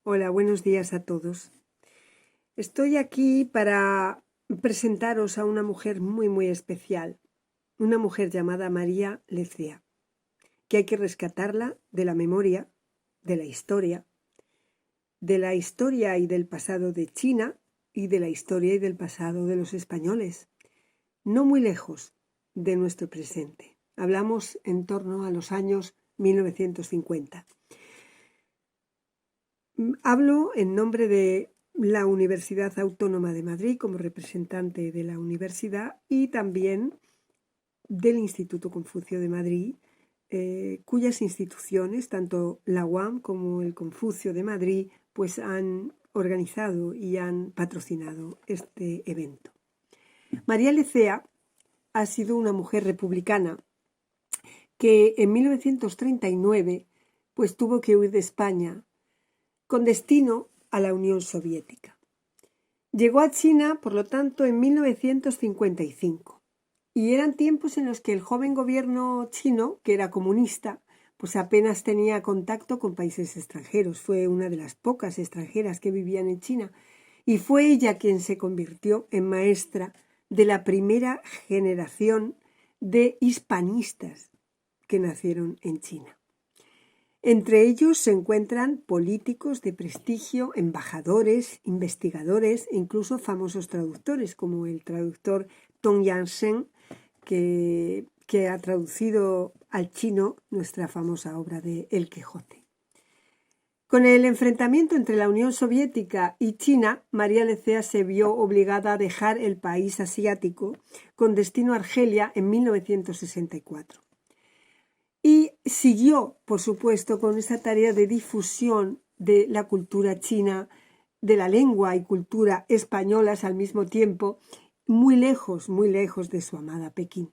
Hola, buenos días a todos. Estoy aquí para presentaros a una mujer muy especial, una mujer llamada María Lecea, que hay que rescatarla de la memoria, de la historia y del pasado de China y de la historia y del pasado de los españoles, no muy lejos de nuestro presente. Hablamos en torno a los años 1950. Hablo en nombre de la Universidad Autónoma de Madrid como representante de la universidad y también del Instituto Confucio de Madrid, cuyas instituciones, tanto la UAM como el Confucio de Madrid, pues han organizado y han patrocinado este evento. María Lecea ha sido una mujer republicana que en 1939 pues tuvo que huir de España con destino a la Unión Soviética. Llegó a China, por lo tanto, en 1955 y eran tiempos en los que el joven gobierno chino, que era comunista, pues apenas tenía contacto con países extranjeros. Fue una de las pocas extranjeras que vivían en China y fue ella quien se convirtió en maestra de la primera generación de hispanistas que nacieron en China. Entre ellos se encuentran políticos de prestigio, embajadores, investigadores e incluso famosos traductores, como el traductor Tong Yansheng, que ha traducido al chino nuestra famosa obra de El Quijote. Con el enfrentamiento entre la Unión Soviética y China, María Lecea se vio obligada a dejar el país asiático con destino a Argelia en 1964. Y siguió, por supuesto, con esta tarea de difusión de la cultura china, de la lengua y cultura españolas al mismo tiempo, muy lejos de su amada Pekín.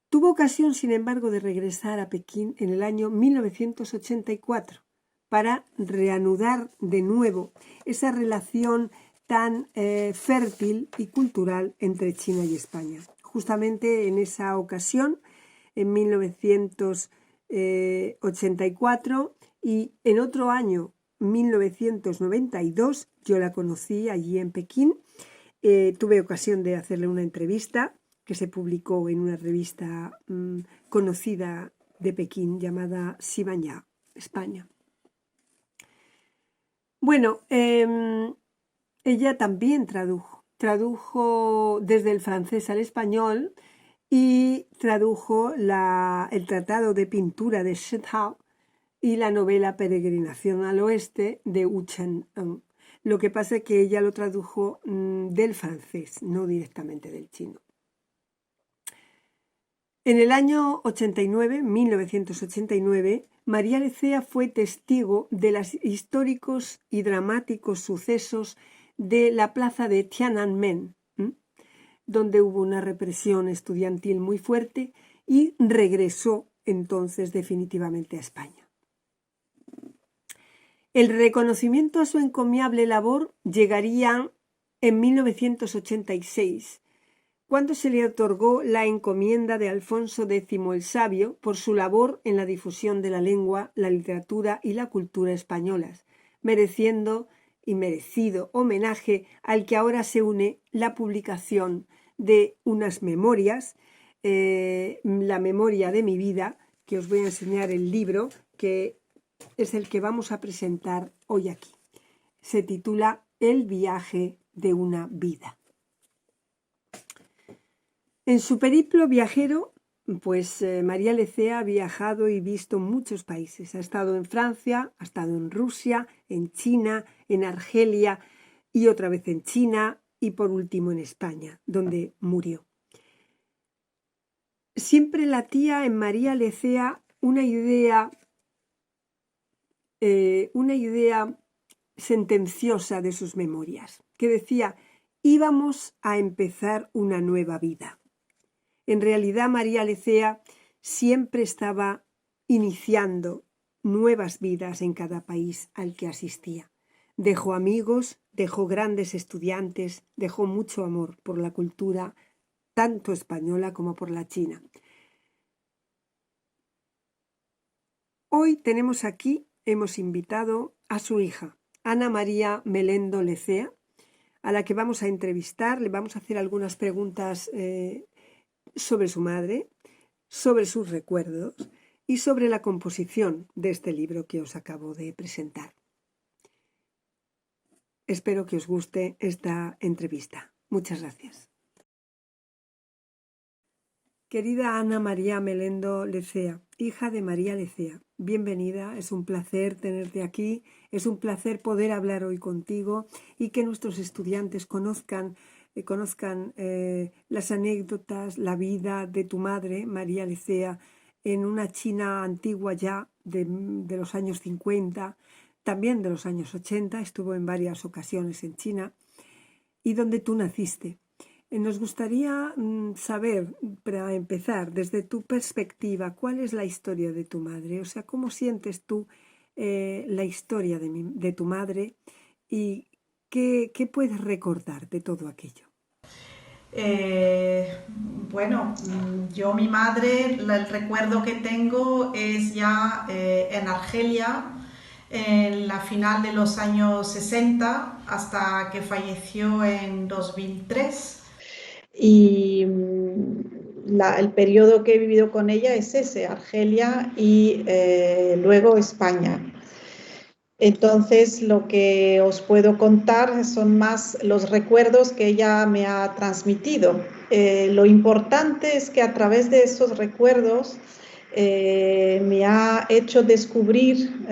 Tuvo ocasión, sin embargo, de regresar a Pekín en el año 1984 para reanudar de nuevo esa relación tan fértil y cultural entre China y España. Justamente en esa ocasión, en 1984, y en otro año, 1992, yo la conocí allí en Pekín. Tuve ocasión de hacerle una entrevista que se publicó en una revista conocida de Pekín llamada Sibanya, España. Bueno, ella también tradujo desde el francés al español y tradujo el Tratado de Pintura de Shethao y la novela Peregrinación al Oeste de Wu Chen-en. Lo que pasa es que ella lo tradujo del francés, no directamente del chino. En el año 1989, María Lecea fue testigo de los históricos y dramáticos sucesos de la plaza de Tiananmen, donde hubo una represión estudiantil muy fuerte, y regresó entonces definitivamente a España. El reconocimiento a su encomiable labor llegaría en 1986, cuando se le otorgó la encomienda de Alfonso X el Sabio por su labor en la difusión de la lengua, la literatura y la cultura españolas, mereciendo y merecido homenaje al que ahora se une la publicación de unas memorias, La memoria de mi vida, que os voy a enseñar el libro, que es el que vamos a presentar hoy aquí. Se titula El viaje de una vida. En su periplo viajero, pues María Lecea ha viajado y visto muchos países. Ha estado en Francia, ha estado en Rusia, en China, en Argelia y otra vez en China y por último en España, donde murió. Siempre latía en María Lecea una idea sentenciosa de sus memorias, que decía: íbamos a empezar una nueva vida. En realidad, María Lecea siempre estaba iniciando nuevas vidas en cada país al que asistía. Dejó amigos, dejó grandes estudiantes, dejó mucho amor por la cultura, tanto española como por la china. Hoy hemos invitado a su hija, Ana María Melendo Lecea, a la que vamos a entrevistar. Le vamos a hacer algunas preguntas sobre su madre, sobre sus recuerdos y sobre la composición de este libro que os acabo de presentar. Espero que os guste esta entrevista. Muchas gracias. Querida Ana María Melendo Lecea, hija de María Lecea, bienvenida. Es un placer tenerte aquí, es un placer poder hablar hoy contigo y que nuestros estudiantes conozcan las anécdotas, la vida de tu madre, María Lecea, en una China antigua ya de los años 50, también de los años 80, estuvo en varias ocasiones en China, y donde tú naciste. Nos gustaría saber, para empezar, desde tu perspectiva, cuál es la historia de tu madre, o sea, cómo sientes tú la historia de tu madre y qué puedes recordar de todo aquello. Bueno, yo mi madre, el recuerdo que tengo es ya en Argelia, en la final de los años 60, hasta que falleció en 2003. Y el periodo que he vivido con ella es ese, Argelia y luego España. Entonces, lo que os puedo contar son más los recuerdos que ella me ha transmitido. Lo importante es que a través de esos recuerdos me ha hecho descubrir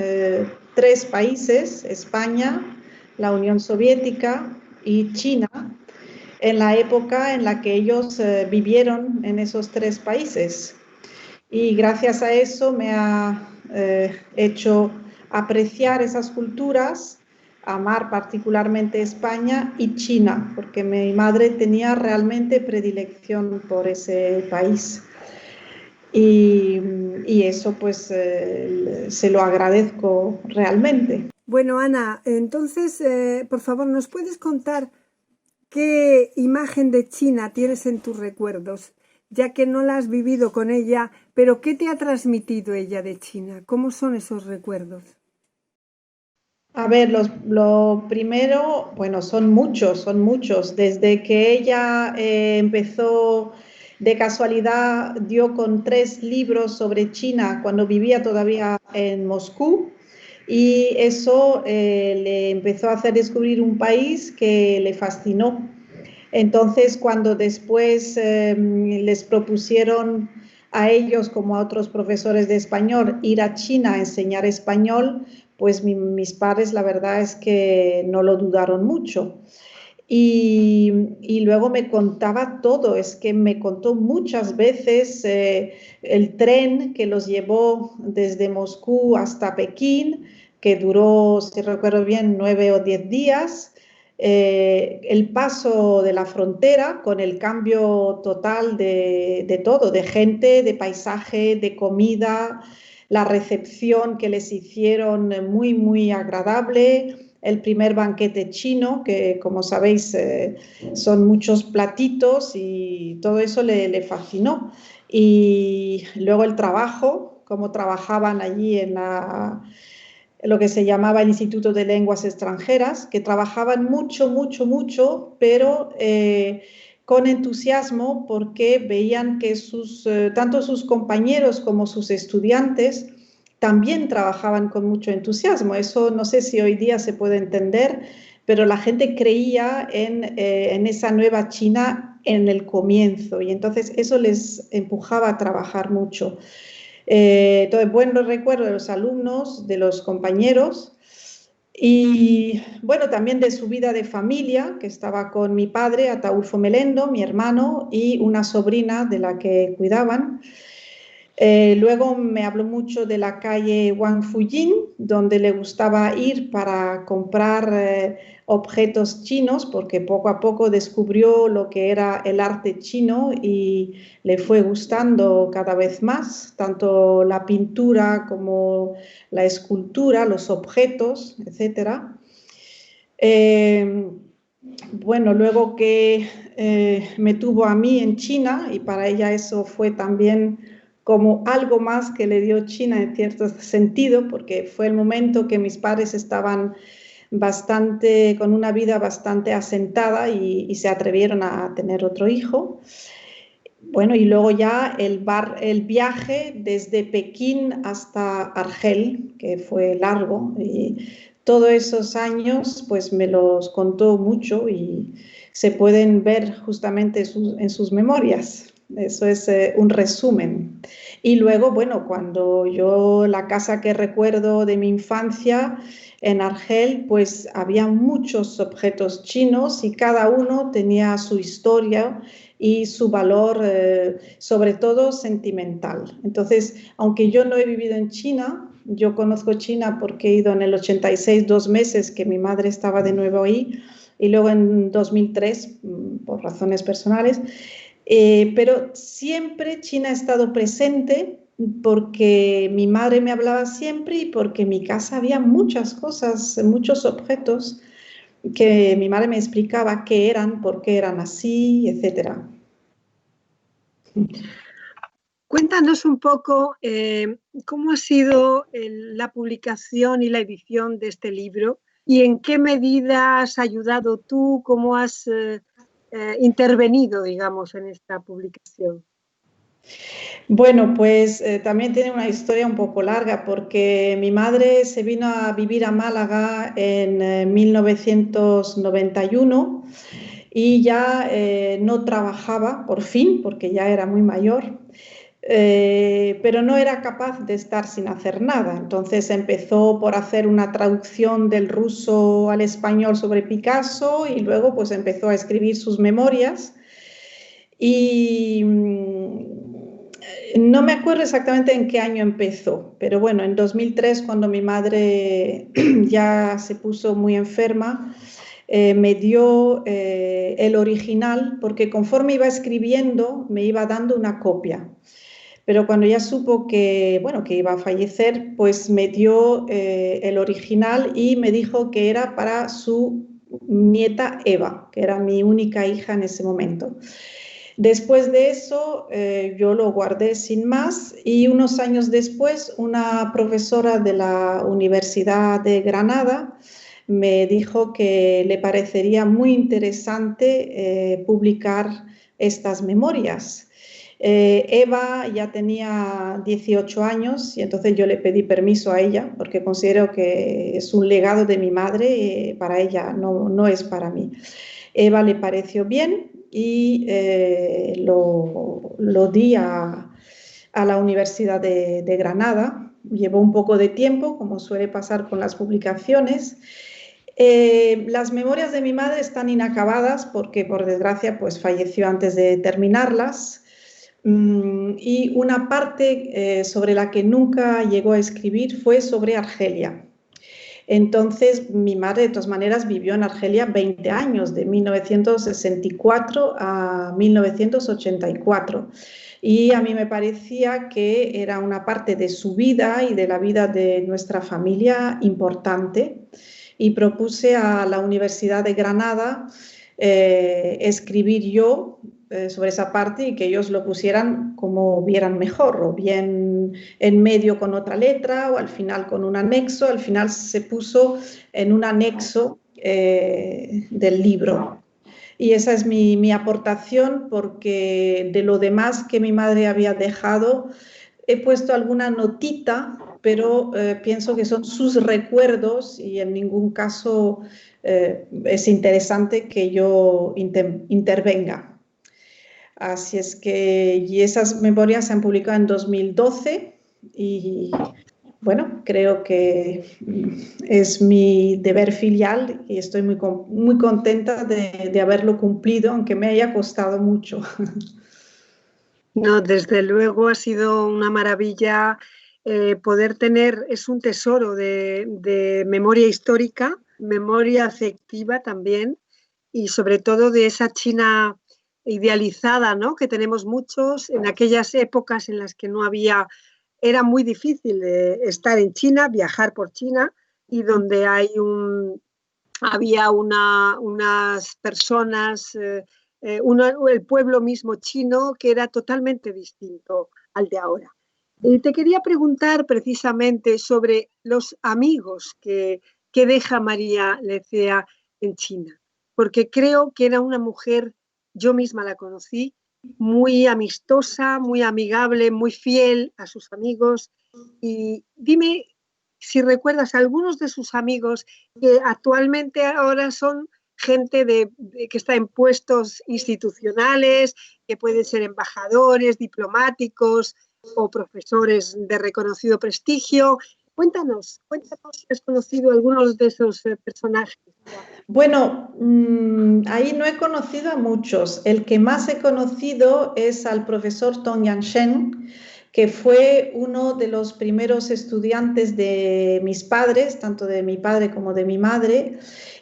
3 países: España, la Unión Soviética y China, en la época en la que ellos vivieron en esos 3 países. Y gracias a eso me ha hecho apreciar esas culturas, amar particularmente España y China, porque mi madre tenía realmente predilección por ese país. Y eso pues se lo agradezco realmente. Bueno, Ana, entonces, por favor, ¿nos puedes contar qué imagen de China tienes en tus recuerdos? Ya que no la has vivido con ella, pero ¿qué te ha transmitido ella de China? ¿Cómo son esos recuerdos? A ver, lo primero, bueno, son muchos, son muchos. Desde que ella empezó de casualidad, dio con 3 libros sobre China cuando vivía todavía en Moscú y eso le empezó a hacer descubrir un país que le fascinó. Entonces, cuando después les propusieron a ellos como a otros profesores de español ir a China a enseñar español, pues mis padres la verdad es que no lo dudaron mucho. Y luego me contaba todo, es que me contó muchas veces el tren que los llevó desde Moscú hasta Pekín, que duró, si recuerdo bien, 9 o 10 días, el paso de la frontera con el cambio total de todo, de gente, de paisaje, de comida, la recepción que les hicieron muy, muy agradable, el primer banquete chino, que como sabéis son muchos platitos y todo eso le fascinó. Y luego el trabajo, cómo trabajaban allí lo que se llamaba el Instituto de Lenguas Extranjeras, que trabajaban mucho, mucho, mucho, pero con entusiasmo porque veían que tanto sus compañeros como sus estudiantes también trabajaban con mucho entusiasmo. Eso no sé si hoy día se puede entender, pero la gente creía en esa nueva China en el comienzo y entonces eso les empujaba a trabajar mucho. Entonces, buenos recuerdos de los alumnos, de los compañeros y bueno, también de su vida de familia, que estaba con mi padre, Ataulfo Melendo, mi hermano y una sobrina de la que cuidaban. Luego me habló mucho de la calle Wang Fujin, donde le gustaba ir para comprar objetos chinos, porque poco a poco descubrió lo que era el arte chino y le fue gustando cada vez más, tanto la pintura como la escultura, los objetos, etcétera. Eh, bueno, luego que me tuvo a mí en China y para ella eso fue también como algo más que le dio China en cierto sentido, porque fue el momento que mis padres estaban con una vida bastante asentada y se atrevieron a tener otro hijo. Bueno, y luego ya el viaje desde Pekín hasta Argel, que fue largo, y todos esos años pues me los contó mucho y se pueden ver justamente en sus memorias. Eso es un resumen. Y luego, bueno, la casa que recuerdo de mi infancia en Argel, pues había muchos objetos chinos y cada uno tenía su historia y su valor, sobre todo sentimental. Entonces, aunque yo no he vivido en China, yo conozco China porque he ido en el 86 2 meses que mi madre estaba de nuevo ahí y luego en 2003 por razones personales, pero siempre China ha estado presente porque mi madre me hablaba siempre y porque en mi casa había muchas cosas, muchos objetos que mi madre me explicaba qué eran, por qué eran así, etcétera. Cuéntanos un poco cómo ha sido la publicación y la edición de este libro y en qué medida has ayudado tú, cómo has intervenido, digamos, en esta publicación. Bueno, pues también tiene una historia un poco larga porque mi madre se vino a vivir a Málaga en 1991 y ya no trabajaba por fin porque ya era muy mayor. Pero no era capaz de estar sin hacer nada. Entonces empezó por hacer una traducción del ruso al español sobre Picasso y luego pues empezó a escribir sus memorias y no me acuerdo exactamente en qué año empezó, pero bueno, en 2003 cuando mi madre ya se puso muy enferma, me dio el original porque conforme iba escribiendo me iba dando una copia. Pero cuando ya supo que, bueno, que iba a fallecer, pues me dio el original y me dijo que era para su nieta Eva, que era mi única hija en ese momento. Después de eso, yo lo guardé sin más y unos años después, una profesora de la Universidad de Granada me dijo que le parecería muy interesante publicar estas memorias. Eva ya tenía 18 años y entonces yo le pedí permiso a ella porque considero que es un legado de mi madre, para ella, no es para mí. Eva le pareció bien y lo di a la Universidad de Granada. Llevó un poco de tiempo, como suele pasar con las publicaciones. Las memorias de mi madre están inacabadas porque, por desgracia, pues falleció antes de terminarlas. Y una parte sobre la que nunca llegó a escribir fue sobre Argelia. Entonces, mi madre, de todas maneras, vivió en Argelia 20 años, de 1964 a 1984. Y a mí me parecía que era una parte de su vida y de la vida de nuestra familia importante. Y propuse a la Universidad de Granada escribir yo sobre esa parte y que ellos lo pusieran como vieran mejor, o bien en medio con otra letra o al final con un anexo. Al final se puso en un anexo del libro. Y esa es mi aportación, porque de lo demás que mi madre había dejado he puesto alguna notita, pero pienso que son sus recuerdos y en ningún caso es interesante que yo intervenga. Así es que, y esas memorias se han publicado en 2012 y bueno, creo que es mi deber filial y estoy muy contenta de haberlo cumplido, aunque me haya costado mucho. No, desde luego ha sido una maravilla poder tener, es un tesoro de memoria histórica, memoria afectiva también, y sobre todo de esa China idealizada, ¿no? Que tenemos muchos en aquellas épocas en las que no había, era muy difícil estar en China, viajar por China, y donde había unas personas, el pueblo mismo chino, que era totalmente distinto al de ahora. Te quería preguntar precisamente sobre los amigos que deja María Lecea en China, porque creo que era una mujer, yo misma la conocí, muy amistosa, muy amigable, muy fiel a sus amigos. Y dime si recuerdas a algunos de sus amigos que actualmente ahora son gente que está en puestos institucionales, que pueden ser embajadores, diplomáticos o profesores de reconocido prestigio. Cuéntanos si has conocido algunos de esos personajes. Bueno, ahí no he conocido a muchos. El que más he conocido es al profesor Tong Yanshen, que fue uno de los primeros estudiantes de mis padres, tanto de mi padre como de mi madre,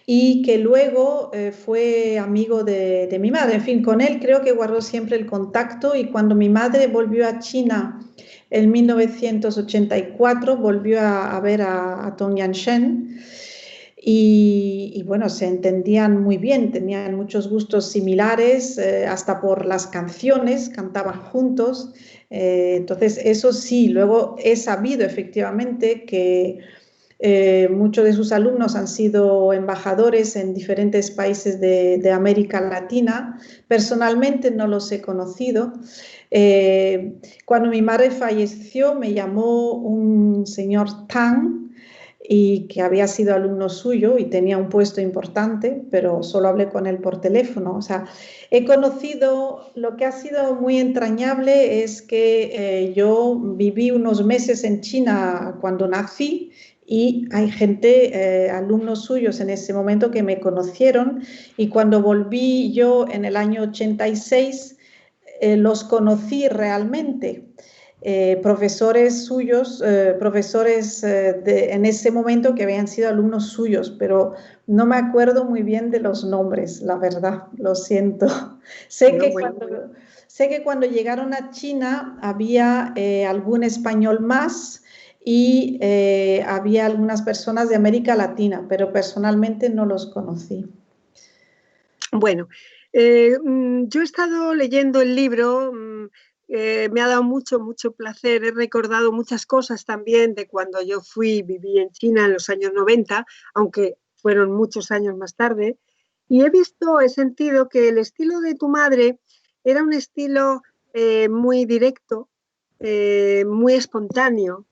y que luego fue amigo de mi madre. En fin, con él creo que guardó siempre el contacto, y cuando mi madre volvió a China en 1984, volvió a ver a Tong Yanshen. Y bueno, se entendían muy bien, tenían muchos gustos similares, hasta por las canciones, cantaban juntos. Entonces, eso sí, luego he sabido efectivamente que muchos de sus alumnos han sido embajadores en diferentes países de América Latina. Personalmente no los he conocido. Cuando mi madre falleció, me llamó un señor Tang, y que había sido alumno suyo y tenía un puesto importante, pero solo hablé con él por teléfono. O sea, he conocido, lo que ha sido muy entrañable es que yo viví unos meses en China cuando nací, y hay gente, alumnos suyos en ese momento, que me conocieron, y cuando volví yo en el año 86, los conocí realmente. Profesores suyos, profesores en ese momento que habían sido alumnos suyos, pero no me acuerdo muy bien de los nombres, la verdad, lo siento. Sé que cuando llegaron a China había algún español más, y había algunas personas de América Latina, pero personalmente no los conocí. Bueno, Yo he estado leyendo el libro, me ha dado mucho placer, he recordado muchas cosas también de cuando yo viví en China en los años 90, aunque fueron muchos años más tarde, y he sentido que el estilo de tu madre era un estilo muy directo, muy espontáneo,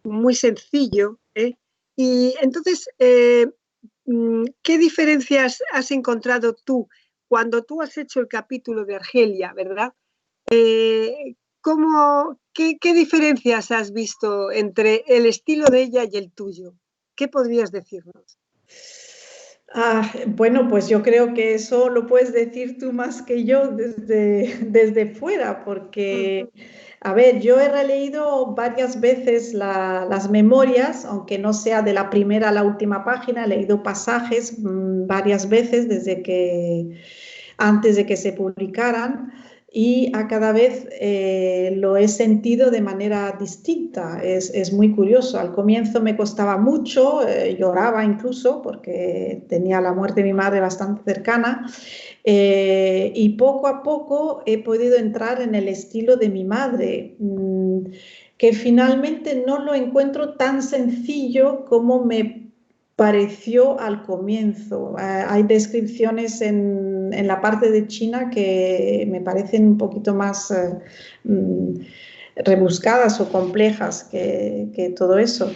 muy sencillo, ¿eh? Y entonces, ¿qué diferencias has encontrado tú cuando tú has hecho el capítulo de Argelia, verdad? ¿Qué diferencias has visto entre el estilo de ella y el tuyo? ¿Qué podrías decirnos? Bueno, pues yo creo que eso lo puedes decir tú más que yo desde fuera, porque, a ver, yo he releído varias veces las memorias, aunque no sea de la primera a la última página, he leído pasajes varias veces antes de que se publicaran y a cada vez lo he sentido de manera distinta. Es muy curioso. Al comienzo me costaba mucho, lloraba incluso porque tenía la muerte de mi madre bastante cercana. Y poco a poco he podido entrar en el estilo de mi madre, que finalmente no lo encuentro tan sencillo como me pareció al comienzo. Hay descripciones en la parte de China que me parecen un poquito más rebuscadas o complejas que todo eso.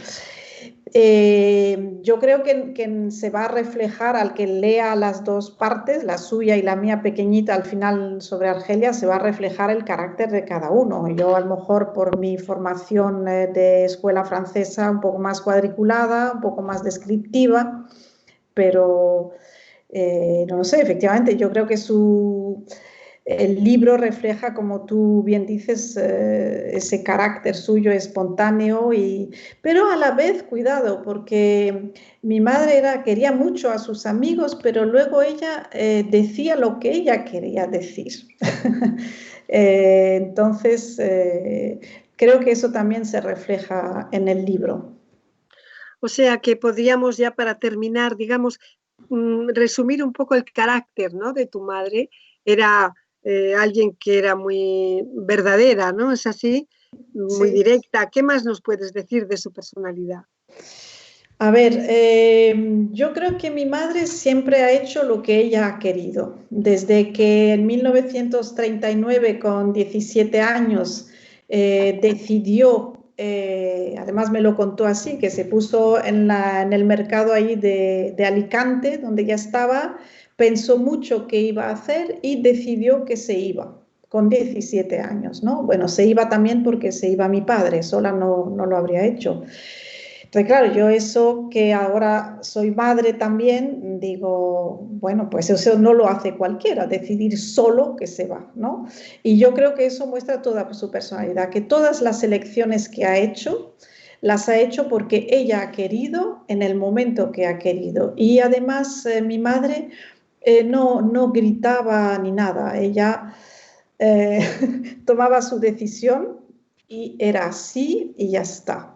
Yo creo que se va a reflejar al que lea las dos partes, la suya y la mía pequeñita al final sobre Argelia, se va a reflejar el carácter de cada uno. Yo a lo mejor por mi formación de escuela francesa un poco más cuadriculada, un poco más descriptiva, pero no lo sé, efectivamente yo creo que el libro refleja, como tú bien dices, ese carácter suyo espontáneo, pero a la vez, cuidado, porque mi madre quería mucho a sus amigos, pero luego ella decía lo que ella quería decir. Entonces, creo que eso también se refleja en el libro. O sea que podríamos ya para terminar, digamos, resumir un poco el carácter, ¿no?, de tu madre. Era alguien que era muy verdadera, ¿no? ¿Es así? Muy Sí. directa. ¿Qué más nos puedes decir de su personalidad? A ver, yo creo que mi madre siempre ha hecho lo que ella ha querido. Desde que en 1939, con 17 años, decidió, además me lo contó así, que se puso en el mercado ahí de Alicante, donde ya estaba, pensó mucho qué iba a hacer y decidió que se iba con 17 años, ¿no? Bueno, se iba también porque se iba mi padre, sola no lo habría hecho. Entonces, claro, yo eso que ahora soy madre también, digo, bueno, pues eso no lo hace cualquiera, decidir solo que se va, ¿no? Y yo creo que eso muestra toda su personalidad, que todas las elecciones que ha hecho, las ha hecho porque ella ha querido en el momento que ha querido. Y además mi madre no gritaba ni nada, ella tomaba su decisión y era así y ya está.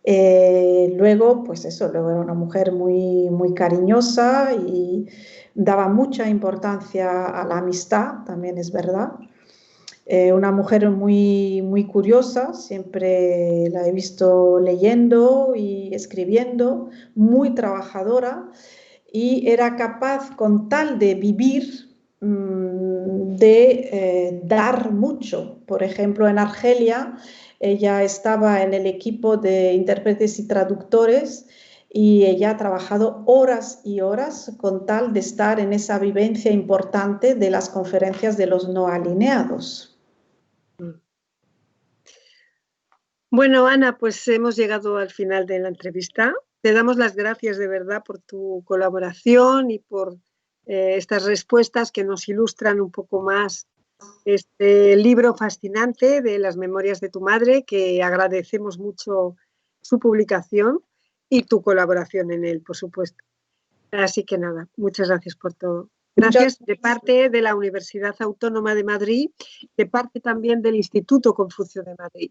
Luego, pues eso, luego era una mujer muy cariñosa y daba mucha importancia a la amistad, también es verdad. Una mujer muy curiosa, siempre la he visto leyendo y escribiendo, muy trabajadora y era capaz, con tal de vivir, de dar mucho. Por ejemplo, en Argelia, ella estaba en el equipo de intérpretes y traductores y ella ha trabajado horas y horas con tal de estar en esa vivencia importante de las conferencias de los no alineados. Bueno, Ana, pues hemos llegado al final de la entrevista. Te damos las gracias de verdad por tu colaboración y por estas respuestas que nos ilustran un poco más este libro fascinante de las memorias de tu madre, que agradecemos mucho su publicación y tu colaboración en él, por supuesto. Así que nada, muchas gracias por todo. Gracias de parte de la Universidad Autónoma de Madrid, de parte también del Instituto Confucio de Madrid,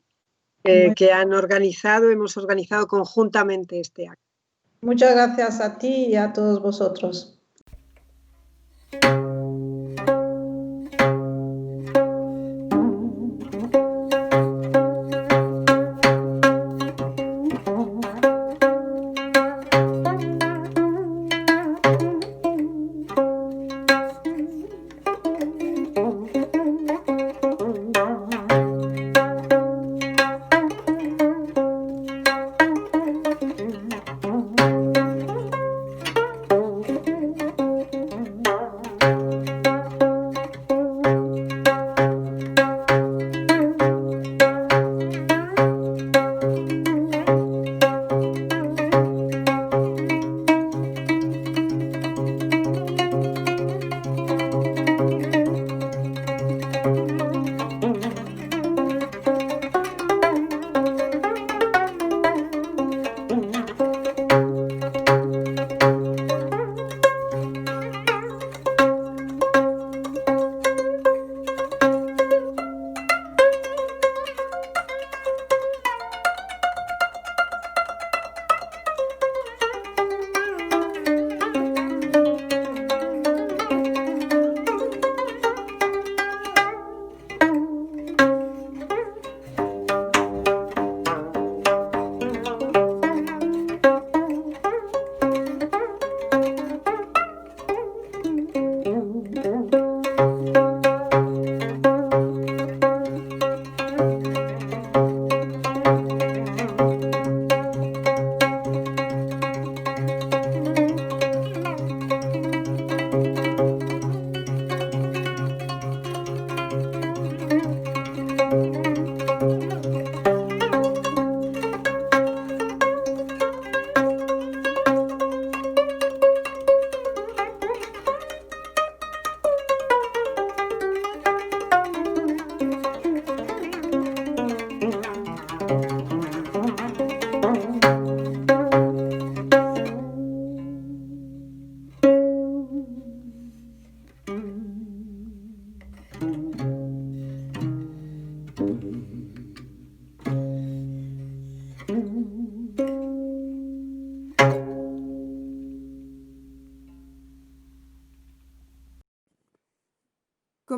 que hemos organizado conjuntamente este acto. Muchas gracias a ti y a todos vosotros.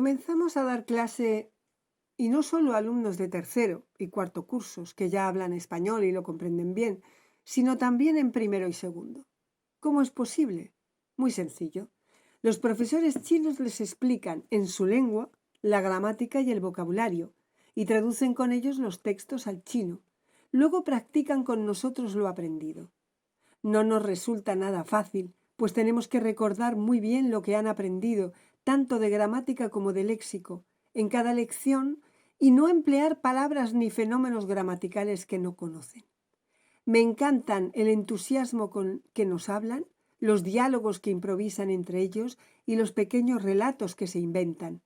comenzamos a dar clase, y no solo a alumnos de tercero y cuarto cursos que ya hablan español y lo comprenden bien, sino también en primero y segundo. ¿Cómo es posible? Muy sencillo. Los profesores chinos les explican en su lengua la gramática y el vocabulario y traducen con ellos los textos al chino. Luego practican con nosotros lo aprendido. No nos resulta nada fácil, pues tenemos que recordar muy bien lo que han aprendido, tanto de gramática como de léxico, en cada lección, y no emplear palabras ni fenómenos gramaticales que no conocen. Me encantan el entusiasmo con que nos hablan, los diálogos que improvisan entre ellos y los pequeños relatos que se inventan.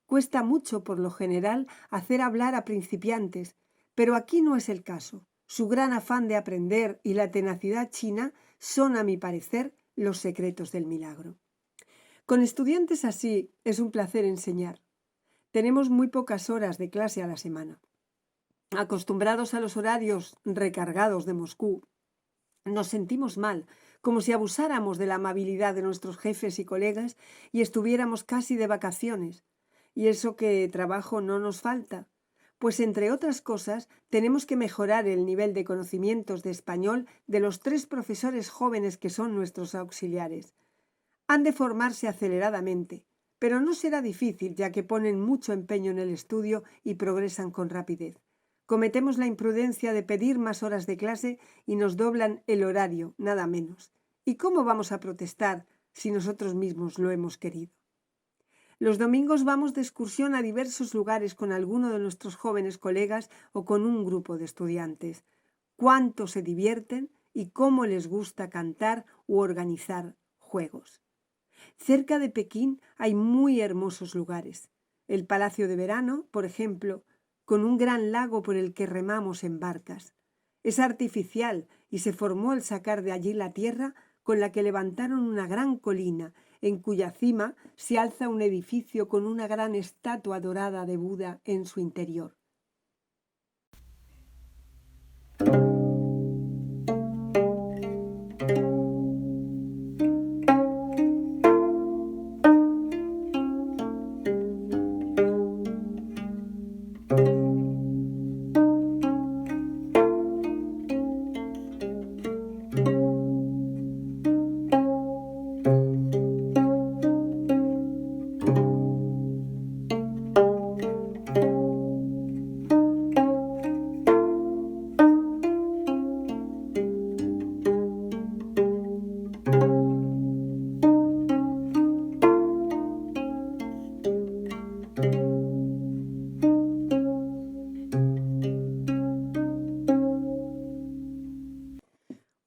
Cuesta mucho, por lo general, hacer hablar a principiantes, pero aquí no es el caso. Su gran afán de aprender y la tenacidad china son, a mi parecer, los secretos del milagro. Con estudiantes así es un placer enseñar. Tenemos muy pocas horas de clase a la semana. Acostumbrados a los horarios recargados de Moscú, nos sentimos mal, como si abusáramos de la amabilidad de nuestros jefes y colegas y estuviéramos casi de vacaciones. Y eso que trabajo no nos falta, pues entre otras cosas tenemos que mejorar el nivel de conocimientos de español de los 3 profesores jóvenes que son nuestros auxiliares. Han de formarse aceleradamente, pero no será difícil ya que ponen mucho empeño en el estudio y progresan con rapidez. Cometemos la imprudencia de pedir más horas de clase y nos doblan el horario, nada menos. ¿Y cómo vamos a protestar si nosotros mismos lo hemos querido? Los domingos vamos de excursión a diversos lugares con alguno de nuestros jóvenes colegas o con un grupo de estudiantes. Cuánto se divierten y cómo les gusta cantar u organizar juegos. Cerca de Pekín hay muy hermosos lugares. El Palacio de Verano, por ejemplo, con un gran lago por el que remamos en barcas. Es artificial y se formó al sacar de allí la tierra con la que levantaron una gran colina, en cuya cima se alza un edificio con una gran estatua dorada de Buda en su interior.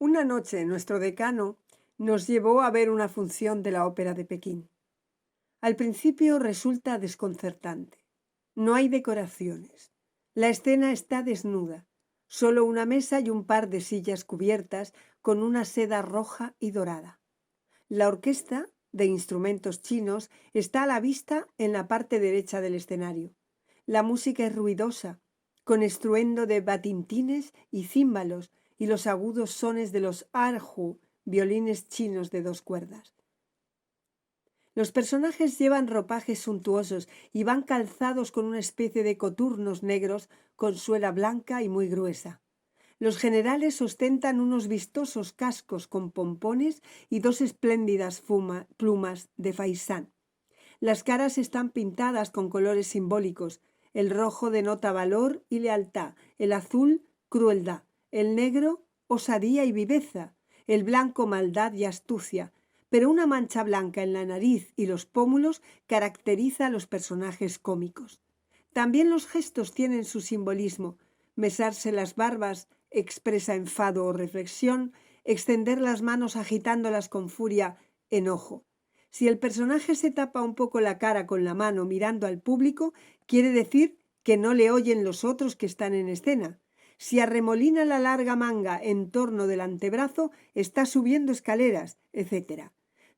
Una noche nuestro decano nos llevó a ver una función de la Ópera de Pekín. Al principio resulta desconcertante. No hay decoraciones. La escena está desnuda. Solo una mesa y un par de sillas cubiertas con una seda roja y dorada. La orquesta de instrumentos chinos está a la vista en la parte derecha del escenario. La música es ruidosa, con estruendo de batintines y címbalos y los agudos sones de los erhu, violines chinos de 2 cuerdas. Los personajes llevan ropajes suntuosos y van calzados con una especie de coturnos negros con suela blanca y muy gruesa. Los generales ostentan unos vistosos cascos con pompones y 2 espléndidas plumas de faisán. Las caras están pintadas con colores simbólicos. El rojo denota valor y lealtad, el azul crueldad, el negro osadía y viveza, el blanco maldad y astucia, pero una mancha blanca en la nariz y los pómulos caracteriza a los personajes cómicos. También los gestos tienen su simbolismo. Mesarse las barbas expresa enfado o reflexión, extender las manos agitándolas con furia, enojo. Si el personaje se tapa un poco la cara con la mano mirando al público, quiere decir que no le oyen los otros que están en escena. Si arremolina la larga manga en torno del antebrazo, está subiendo escaleras, etc.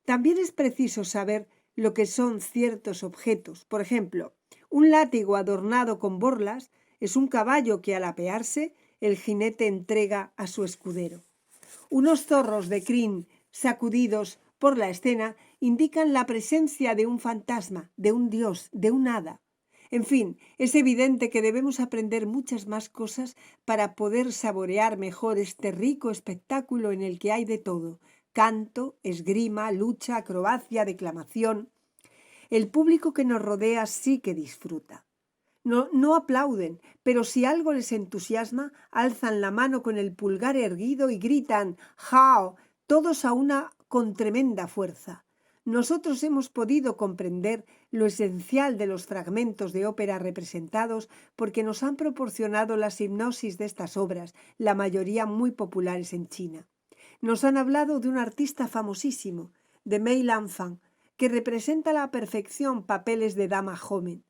También es preciso saber lo que son ciertos objetos. Por ejemplo, un látigo adornado con borlas es un caballo que al apearse el jinete entrega a su escudero. Unos zorros de crin sacudidos por la escena indican la presencia de un fantasma, de un dios, de un hada. En fin, es evidente que debemos aprender muchas más cosas para poder saborear mejor este rico espectáculo en el que hay de todo: canto, esgrima, lucha, acrobacia, declamación. El público que nos rodea sí que disfruta. No aplauden, pero si algo les entusiasma, alzan la mano con el pulgar erguido y gritan ¡Jao!, todos a una con tremenda fuerza. Nosotros hemos podido comprender lo esencial de los fragmentos de ópera representados porque nos han proporcionado las hipnosis de estas obras, la mayoría muy populares en China. Nos han hablado de un artista famosísimo, de Mei Lanfang, que representa a la perfección papeles de dama joven.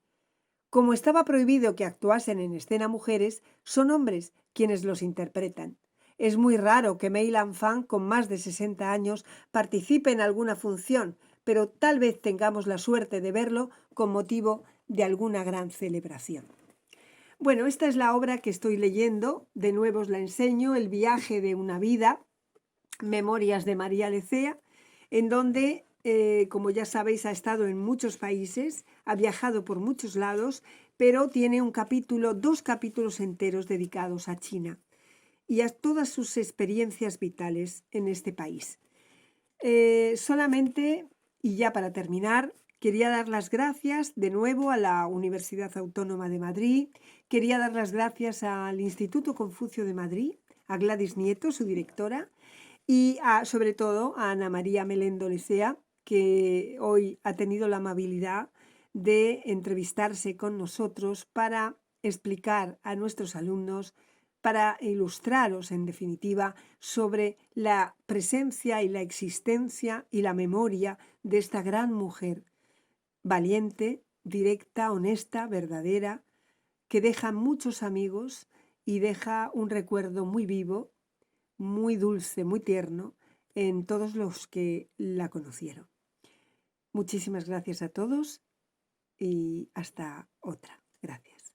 Como estaba prohibido que actuasen en escena mujeres, son hombres quienes los interpretan. Es muy raro que Mei Lanfang, con más de 60 años, participe en alguna función, pero tal vez tengamos la suerte de verlo con motivo de alguna gran celebración. Bueno, esta es la obra que estoy leyendo, de nuevo os la enseño, El viaje de una vida, Memorias de María Lecea, en donde, como ya sabéis, ha estado en muchos países, ha viajado por muchos lados, pero tiene dos capítulos enteros dedicados a China y a todas sus experiencias vitales en este país. Solamente, y ya para terminar, quería dar las gracias de nuevo a la Universidad Autónoma de Madrid, quería dar las gracias al Instituto Confucio de Madrid, a Gladys Nieto, su directora, y sobre todo a Ana María Melendo Lecea, que hoy ha tenido la amabilidad de entrevistarse con nosotros para explicar a nuestros alumnos, para ilustraros en definitiva sobre la presencia y la existencia y la memoria de esta gran mujer, valiente, directa, honesta, verdadera, que deja muchos amigos y deja un recuerdo muy vivo, muy dulce, muy tierno en todos los que la conocieron. Muchísimas gracias a todos y hasta otra. Gracias.